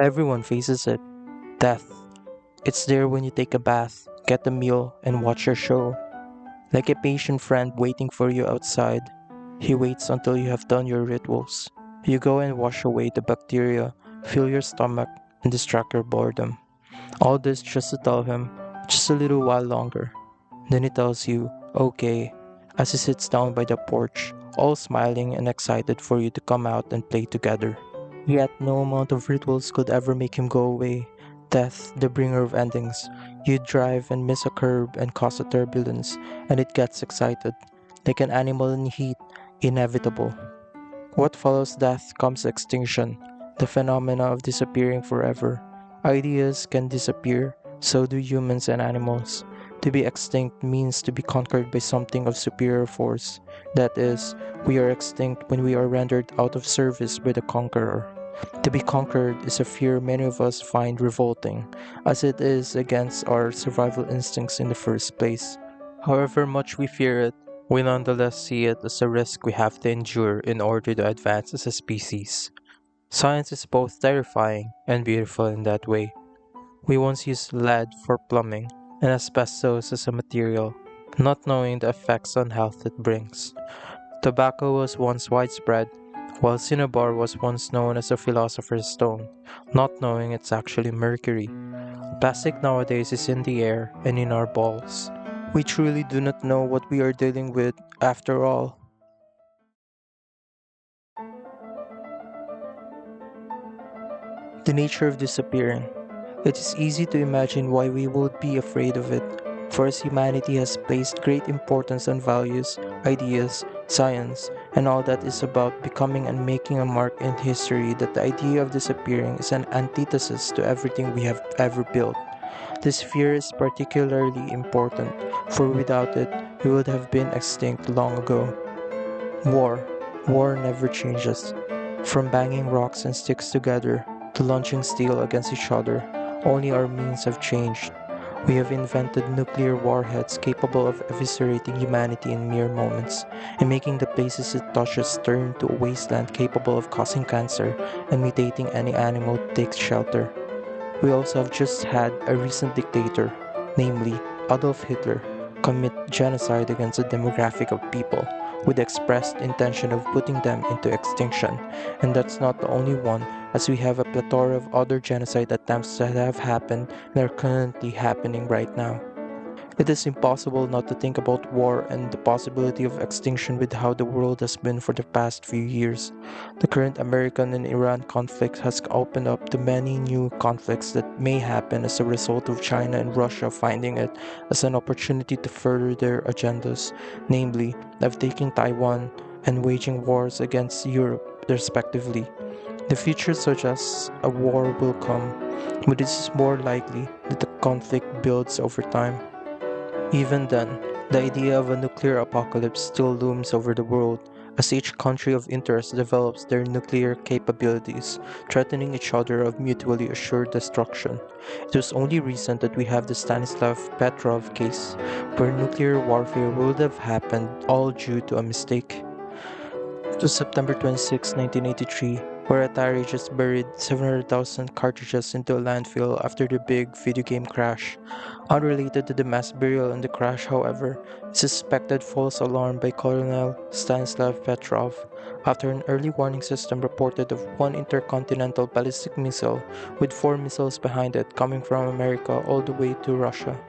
Everyone faces it. Death. It's there when you take a bath, get a meal, and watch your show. Like a patient friend waiting for you outside. He waits until you have done your rituals. You go and wash away the bacteria, fill your stomach, and distract your boredom. All this just to tell him, just a little while longer. Then he tells you, okay, as he sits down by the porch, all smiling and excited for you to come out and play together. Yet no amount of rituals could ever make him go away. Death, the bringer of endings. You drive and miss a curb and cause a turbulence, and it gets excited. Like an animal in heat, inevitable. What follows death comes extinction, the phenomena of disappearing forever. Ideas can disappear, so do humans and animals. To be extinct means to be conquered by something of superior force. That is, we are extinct when we are rendered out of service by the conqueror. To be conquered is a fear many of us find revolting, as it is against our survival instincts in the first place. However much we fear it, we nonetheless see it as a risk we have to endure in order to advance as a species. Science is both terrifying and beautiful in that way. We once used lead for plumbing and asbestos as a material, not knowing the effects on health it brings. Tobacco was once widespread, while cinnabar was once known as a philosopher's stone, not knowing it's actually mercury. Plastic nowadays is in the air and in our balls. We truly do not know what we are dealing with after all. The nature of disappearing. It is easy to imagine why we would be afraid of it, for as humanity has placed great importance on values, ideas, science, and all that is about becoming and making a mark in history, that the idea of disappearing is an antithesis to everything we have ever built. This fear is particularly important, for without it, we would have been extinct long ago. War. War never changes. From banging rocks and sticks together to launching steel against each other, only our means have changed. We have invented nuclear warheads capable of eviscerating humanity in mere moments, and making the places it touches turn to a wasteland capable of causing cancer and mutating any animal that takes shelter. We also have just had a recent dictator, namely Adolf Hitler, commit genocide against a demographic of people with the expressed intention of putting them into extinction. And that's not the only one, as we have a plethora of other genocide attempts that have happened and are currently happening right now. It is impossible not to think about war and the possibility of extinction with how the world has been for the past few years. The current American and Iran conflict has opened up to many new conflicts that may happen as a result of China and Russia finding it as an opportunity to further their agendas, namely, of taking Taiwan and waging wars against Europe, respectively. The future suggests a war will come, but it is more likely that the conflict builds over time. Even then, the idea of a nuclear apocalypse still looms over the world as each country of interest develops their nuclear capabilities, threatening each other of mutually assured destruction. It was only recent that we have the Stanislav Petrov case, where nuclear warfare would have happened all due to a mistake. It was September 26, 1983, where Atari just buried 700,000 cartridges into a landfill after the big video game crash. Unrelated to the mass burial and the crash, however, is suspected false alarm by Colonel Stanislav Petrov after an early warning system reported of one intercontinental ballistic missile with four missiles behind it coming from America all the way to Russia.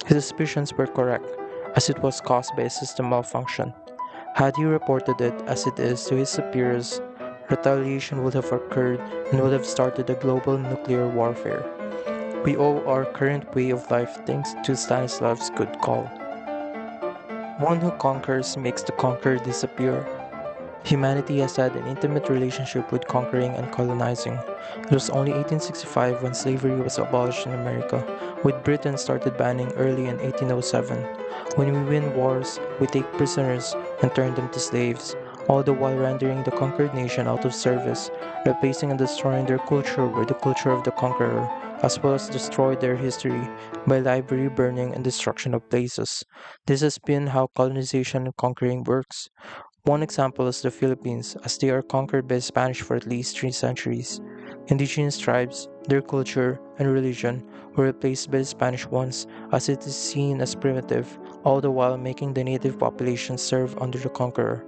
His suspicions were correct, as it was caused by a system malfunction. Had he reported it as it is to his superiors, retaliation would have occurred and would have started a global nuclear warfare. We owe our current way of life thanks to Stanislav's good call. One who conquers makes the conquered disappear. Humanity has had an intimate relationship with conquering and colonizing. It was only 1865 when slavery was abolished in America, with Britain started banning early in 1807. When we win wars, we take prisoners and turn them to slaves, all the while rendering the conquered nation out of service, replacing and destroying their culture with the culture of the conqueror, as well as destroy their history by library burning and destruction of places. This has been how colonization and conquering works. One example is the Philippines, as they are conquered by Spanish for at least 3 centuries. Indigenous tribes, their culture, and religion were replaced by the Spanish ones as it is seen as primitive, all the while making the native population serve under the conqueror.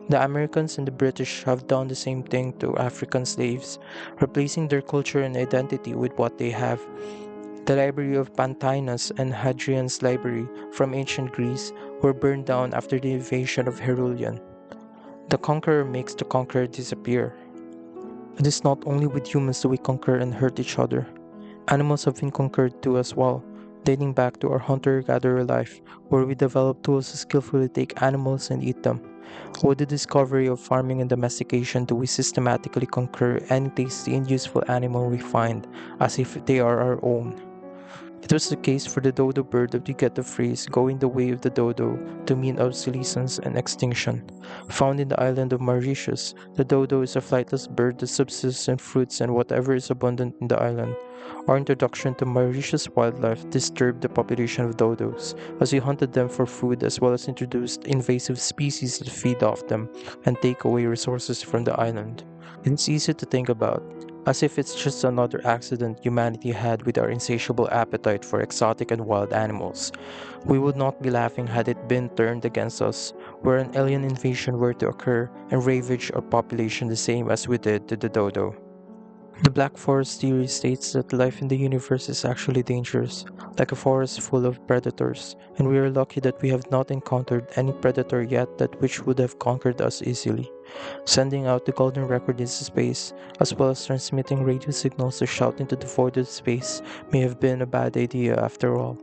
The Americans and the British have done the same thing to African slaves, replacing their culture and identity with what they have. The library of Pantaenus and Hadrian's library from ancient Greece were burned down after the invasion of Herulian. The conqueror makes the conquered disappear. It is not only with humans that we conquer and hurt each other. Animals have been conquered too as well, dating back to our hunter-gatherer life, where we developed tools to skillfully take animals and eat them. With the discovery of farming and domestication do we systematically conquer any tasty and useful animal we find, as if they are our own. It was the case for the dodo bird that we get the phrase going the way of the dodo to mean obsolescence and extinction. Found in the island of Mauritius, the dodo is a flightless bird that subsists on fruits and whatever is abundant in the island. Our introduction to Mauritius wildlife disturbed the population of dodos, as we hunted them for food as well as introduced invasive species that feed off them and take away resources from the island. It's easy to think about, as if it's just another accident humanity had with our insatiable appetite for exotic and wild animals. We would not be laughing had it been turned against us, where an alien invasion were to occur and ravage our population the same as we did to the dodo. The Black Forest theory states that life in the universe is actually dangerous, like a forest full of predators, and we are lucky that we have not encountered any predator yet that which would have conquered us easily. Sending out the golden record into space, as well as transmitting radio signals to shout into the void of space, may have been a bad idea after all.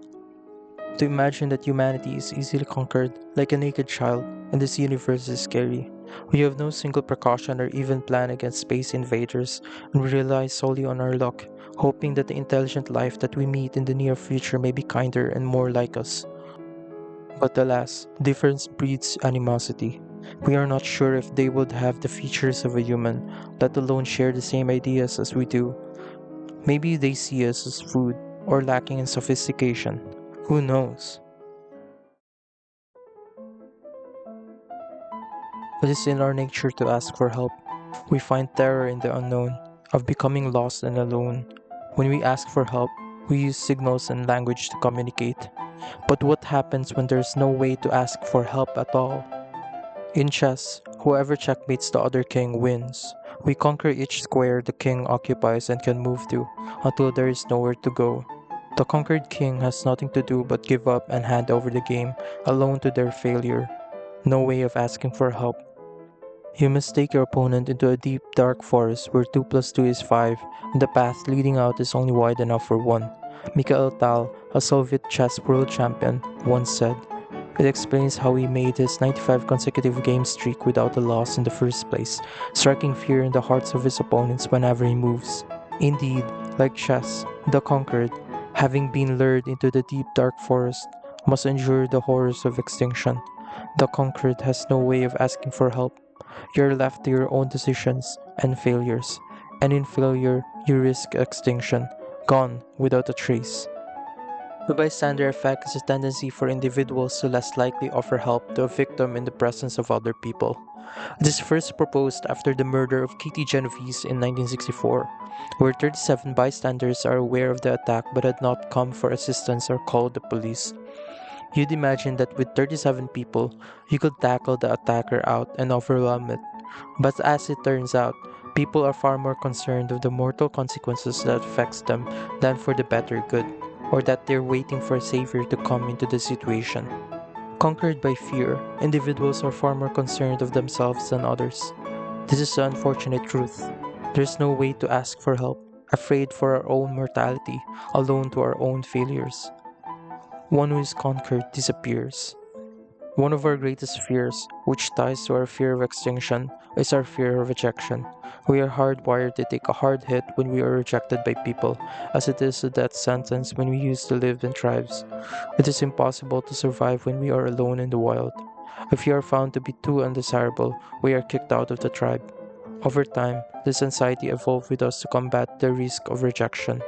To imagine that humanity is easily conquered, like a naked child, and this universe is scary. We have no single precaution or even plan against space invaders, and we rely solely on our luck, hoping that the intelligent life that we meet in the near future may be kinder and more like us. But alas, difference breeds animosity. We are not sure if they would have the features of a human, let alone share the same ideas as we do. Maybe they see us as food, or lacking in sophistication. Who knows? It is in our nature to ask for help. We find terror in the unknown, of becoming lost and alone. When we ask for help, we use signals and language to communicate. But what happens when there's no way to ask for help at all? In chess, whoever checkmates the other king wins. We conquer each square the king occupies and can move to, until there is nowhere to go. The conquered king has nothing to do but give up and hand over the game, alone to their failure. No way of asking for help. You must take your opponent into a deep, dark forest where 2 plus 2 is 5, and the path leading out is only wide enough for one. Mikhail Tal, a Soviet chess world champion, once said. It explains how he made his 95 consecutive game streak without a loss in the first place, striking fear in the hearts of his opponents whenever he moves. Indeed, like chess, the conquered, having been lured into the deep dark forest, must endure the horrors of extinction. The conquered has no way of asking for help. You're left to your own decisions and failures, and in failure, you risk extinction, gone without a trace. The bystander effect is a tendency for individuals to less likely offer help to a victim in the presence of other people. It is first proposed after the murder of Kitty Genovese in 1964, where 37 bystanders are aware of the attack but had not come for assistance or called the police. You'd imagine that with 37 people, you could tackle the attacker out and overwhelm it. But as it turns out, people are far more concerned of the mortal consequences that affects them than for the better good, or that they're waiting for a savior to come into the situation. Conquered by fear, individuals are far more concerned of themselves than others. This is the unfortunate truth. There's no way to ask for help, afraid for our own mortality, alone to our own failures. One who is conquered disappears. One of our greatest fears, which ties to our fear of extinction, is our fear of rejection. We are hardwired to take a hard hit when we are rejected by people, as it is a death sentence when we used to live in tribes. It is impossible to survive when we are alone in the wild. If we are found to be too undesirable, we are kicked out of the tribe. Over time, this anxiety evolved with us to combat the risk of rejection.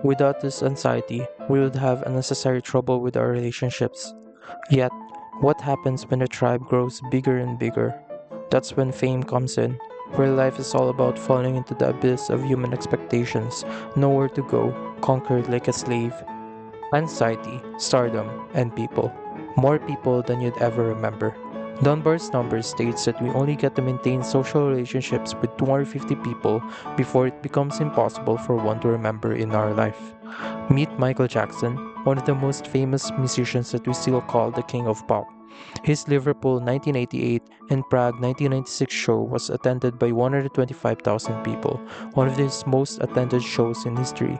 Without this anxiety, we would have unnecessary trouble with our relationships. Yet, what happens when the tribe grows bigger and bigger? That's when fame comes in. where life is all about falling into the abyss of human expectations, nowhere to go, conquered like a slave. Anxiety, stardom, and people. More people than you'd ever remember. Dunbar's number states that we only get to maintain social relationships with 250 people before it becomes impossible for one to remember in our life. Meet Michael Jackson, one of the most famous musicians that we still call the King of Pop. His Liverpool 1988 and Prague 1996 show was attended by 125,000 people, one of his most attended shows in history.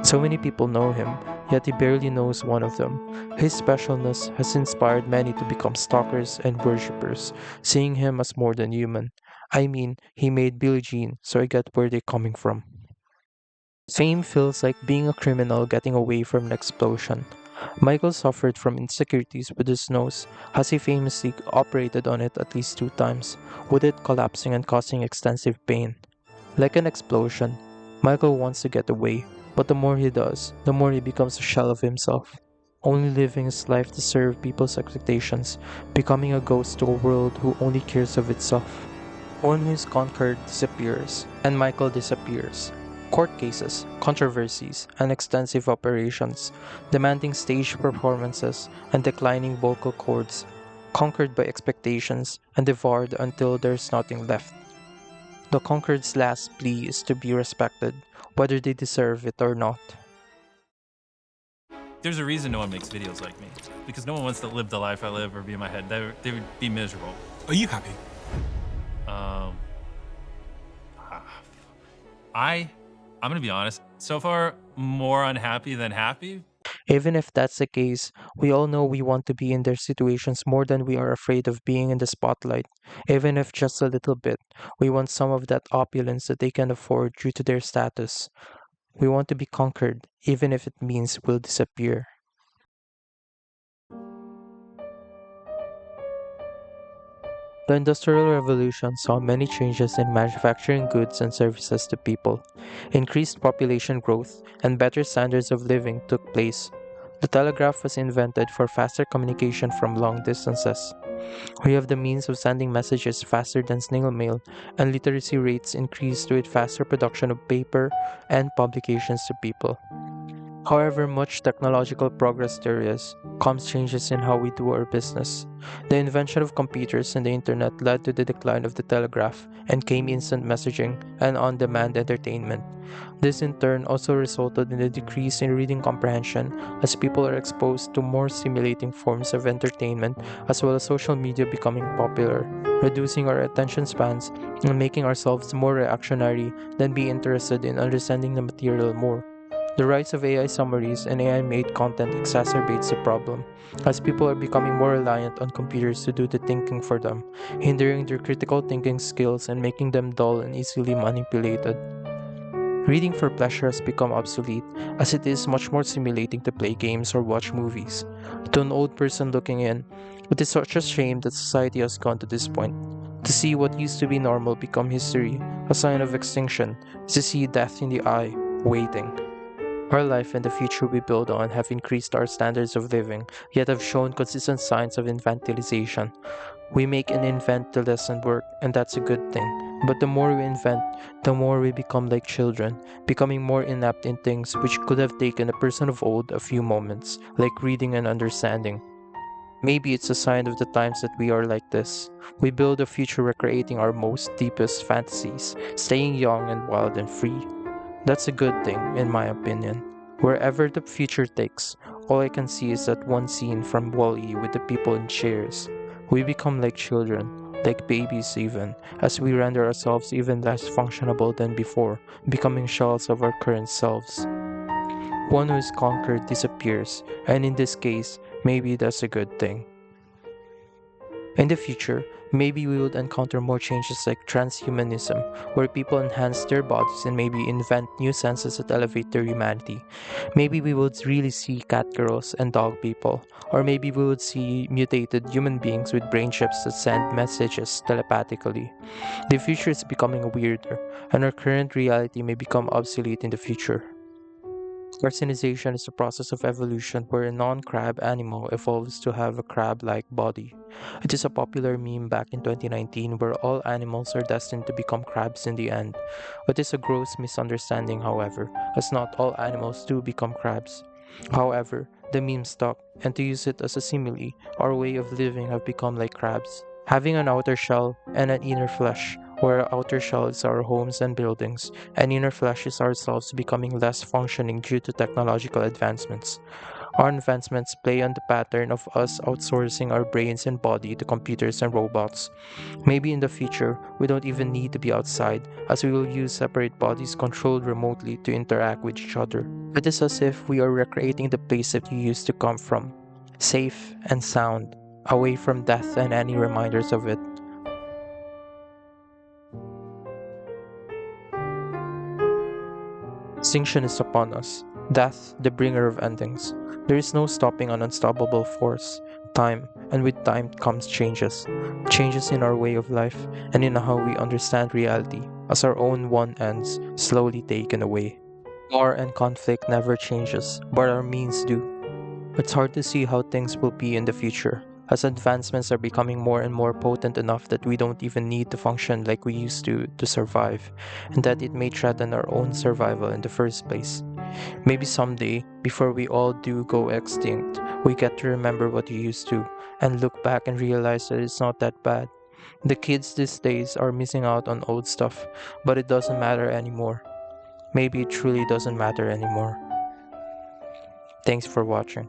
So many people know him, yet he barely knows one of them. His specialness has inspired many to become stalkers and worshippers, seeing him as more than human. I mean, he made Billie Jean, so I get where they're coming from. Fame feels like being a criminal getting away from an explosion. Michael suffered from insecurities with his nose, as he famously operated on it at least 2 times, with it collapsing and causing extensive pain. Like an explosion, Michael wants to get away, but the more he does, the more he becomes a shell of himself, only living his life to serve people's expectations, becoming a ghost to a world who only cares of itself. One who is conquered disappears, and Michael disappears. Court cases, controversies, and extensive operations, demanding stage performances and declining vocal cords, conquered by expectations and devoured until there's nothing left. The conquered's last plea is to be respected, whether they deserve it or not. There's a reason no one makes videos like me. Because no one wants to live the life I live or be in my head. They would be miserable. Are you happy? Um, I, I'm gonna be honest. So far, more unhappy than happy. Even if that's the case, we all know we want to be in their situations more than we are afraid of being in the spotlight. Even if just a little bit, we want some of that opulence that they can afford due to their status. We want to be conquered, even if it means we'll disappear. The Industrial Revolution saw many changes in manufacturing goods and services to people. Increased population growth and better standards of living took place. The telegraph was invented for faster communication from long distances. We have the means of sending messages faster than snail mail, and literacy rates increased with faster production of paper and publications to people. However much technological progress there is, comes changes in how we do our business. The invention of computers and the internet led to the decline of the telegraph, and came instant messaging and on demand entertainment. This in turn also resulted in a decrease in reading comprehension as people are exposed to more stimulating forms of entertainment as well as social media becoming popular, reducing our attention spans and making ourselves more reactionary than be interested in understanding the material more. The rise of AI summaries and AI made content exacerbates the problem, as people are becoming more reliant on computers to do the thinking for them, hindering their critical thinking skills and making them dull and easily manipulated. Reading for pleasure has become obsolete, as it is much more stimulating to play games or watch movies. To an old person looking in, it is such a shame that society has gone to this point. To see what used to be normal become history, a sign of extinction, is to see death in the eye, waiting. Our life and the future we build on have increased our standards of living, yet have shown consistent signs of infantilization. We make and invent to lessen work, and that's a good thing. But the more we invent, the more we become like children, becoming more inept in things which could have taken a person of old a few moments, like reading and understanding. Maybe it's a sign of the times that we are like this. We build a future recreating our most deepest fantasies, staying young and wild and free. That's a good thing, in my opinion. Wherever the future takes, all I can see is that one scene from Wall-E with the people in chairs. We become like children, like babies even, as we render ourselves even less functionable than before, becoming shells of our current selves. One who is conquered disappears, and in this case, maybe that's a good thing. In the future, maybe we would encounter more changes like transhumanism, where people enhance their bodies and maybe invent new senses that elevate their humanity. Maybe we would really see cat girls and dog people, or maybe we would see mutated human beings with brain chips that send messages telepathically. The future is becoming weirder, and our current reality may become obsolete in the future. Carcinization is a process of evolution where a non crab animal evolves to have a crab like body. It is a popular meme back in 2019 where all animals are destined to become crabs in the end. It is a gross misunderstanding, however, as not all animals do become crabs. However, the meme stuck, and to use it as a simile, our way of living have become like crabs. Having an outer shell and an inner flesh, where our outer shell is our homes and buildings, and inner flesh is ourselves becoming less functioning due to technological advancements. Our advancements play on the pattern of us outsourcing our brains and body to computers and robots. Maybe in the future, we don't even need to be outside, as we will use separate bodies controlled remotely to interact with each other. It is as if we are recreating the place that you used to come from, safe and sound, away from death and any reminders of it. Extinction is upon us. Death, the bringer of endings. There is no stopping an unstoppable force. Time, and with time comes changes. Changes in our way of life and in how we understand reality, as our own one ends, slowly taken away. War and conflict never changes, but our means do. It's hard to see how things will be in the future, as advancements are becoming more and more potent enough that we don't even need to function like we used to survive, and that it may threaten our own survival in the first place. Maybe someday, before we all do go extinct, we get to remember what we used to, and look back and realize that it's not that bad. The kids these days are missing out on old stuff, but it doesn't matter anymore. Maybe it truly doesn't matter anymore. Thanks for watching.